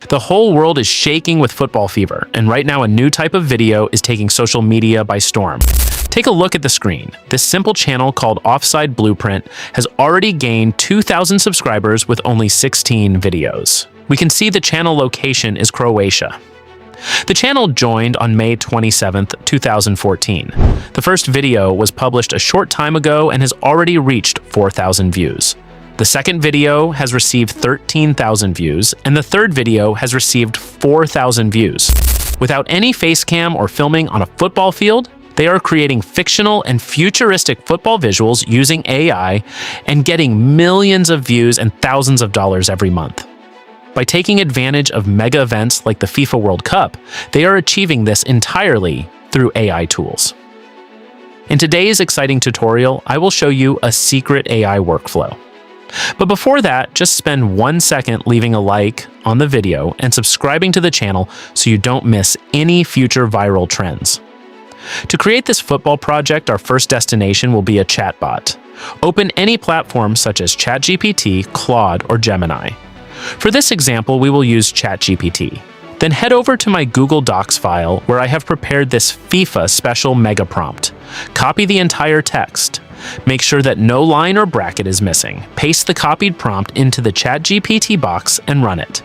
The whole world is shaking with football fever, and right now a new type of video is taking social media by storm. Take a look at the screen. This simple channel called Offside Blueprint has already gained 2,000 subscribers with only 16 videos. We can see the channel location is Croatia. The channel joined on May 27, 2014. The first video was published a short time ago and has already reached 4,000 views. The second video has received 13,000 views, and the third video has received 4,000 views. Without any face cam or filming on a football field, they are creating fictional and futuristic football visuals using AI and getting millions of views and thousands of dollars every month. By taking advantage of mega events like the FIFA World Cup, they are achieving this entirely through AI tools. In today's exciting tutorial, I will show you a secret AI workflow. But before that, just spend 1 second leaving a like on the video and subscribing to the channel so you don't miss any future viral trends. To create this football project, our first destination will be a chatbot. Open any platform such as ChatGPT, Claude, or Gemini. For this example, we will use ChatGPT. Then head over to my Google Docs file where I have prepared this FIFA special mega prompt. Copy the entire text. Make sure that no line or bracket is missing. Paste the copied prompt into the ChatGPT box and run it.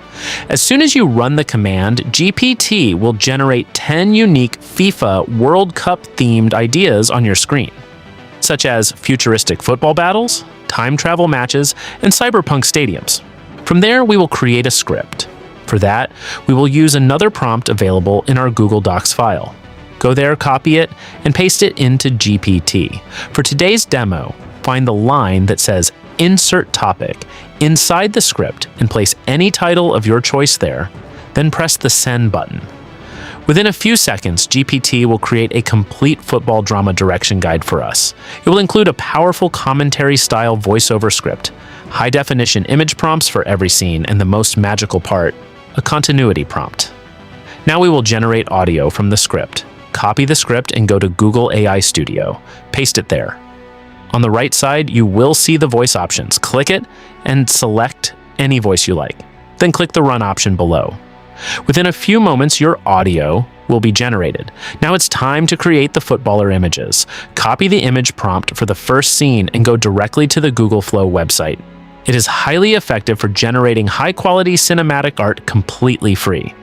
As soon as you run the command, GPT will generate 10 unique FIFA World Cup themed ideas on your screen, such as futuristic football battles, time travel matches, and cyberpunk stadiums. From there, we will create a script. For that, we will use another prompt available in our Google Docs file. Go there, copy it, and paste it into GPT. For today's demo, find the line that says Insert Topic inside the script and place any title of your choice there, then press the Send button. Within a few seconds, GPT will create a complete football drama direction guide for us. It will include a powerful commentary-style voiceover script, high-definition image prompts for every scene, and the most magical part, a continuity prompt. Now we will generate audio from the script. Copy the script and go to Google AI Studio. Paste it there. On the right side, you will see the voice options. Click it and select any voice you like. Then click the Run option below. Within a few moments, your audio will be generated. Now it's time to create the footballer images. Copy the image prompt for the first scene and go directly to the Google Flow website. It is highly effective for generating high-quality cinematic art completely free.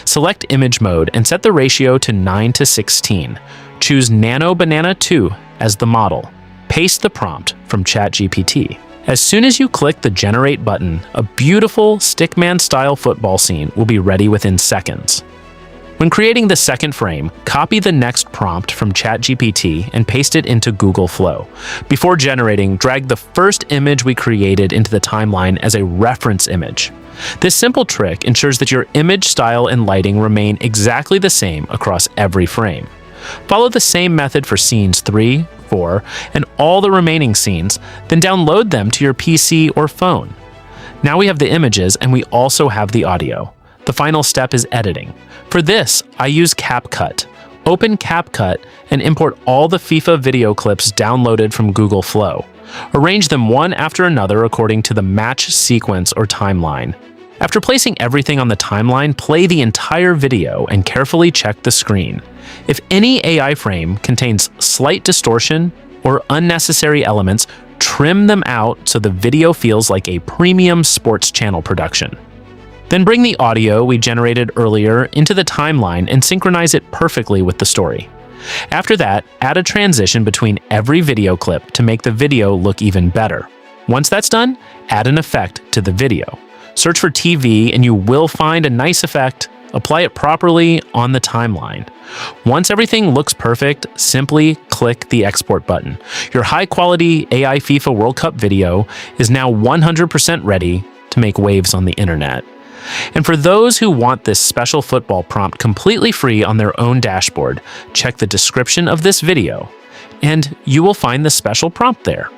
Select image mode and set the ratio to 9:16. Choose Nano Banana 2 as the model. Paste the prompt from ChatGPT. As soon as you click the Generate button, a beautiful stickman-style football scene will be ready within seconds. When creating the second frame, copy the next prompt from ChatGPT and paste it into Google Flow. Before generating, drag the first image we created into the timeline as a reference image. This simple trick ensures that your image style and lighting remain exactly the same across every frame. Follow the same method for scenes 3, 4, and all the remaining scenes, then download them to your PC or phone. Now we have the images and we also have the audio. The final step is editing. For this, I use CapCut. Open CapCut and import all the FIFA video clips downloaded from Google Flow. Arrange them one after another according to the match sequence or timeline. After placing everything on the timeline, play the entire video and carefully check the screen. If any AI frame contains slight distortion or unnecessary elements, trim them out so the video feels like a premium sports channel production. Then bring the audio we generated earlier into the timeline and synchronize it perfectly with the story. After that, add a transition between every video clip to make the video look even better. Once that's done, add an effect to the video. Search for TV and you will find a nice effect. Apply it properly on the timeline. Once everything looks perfect, simply click the export button. Your high-quality AI FIFA World Cup video is now 100% ready to make waves on the internet. And for those who want this special football prompt completely free on their own dashboard, check the description of this video, and you will find the special prompt there.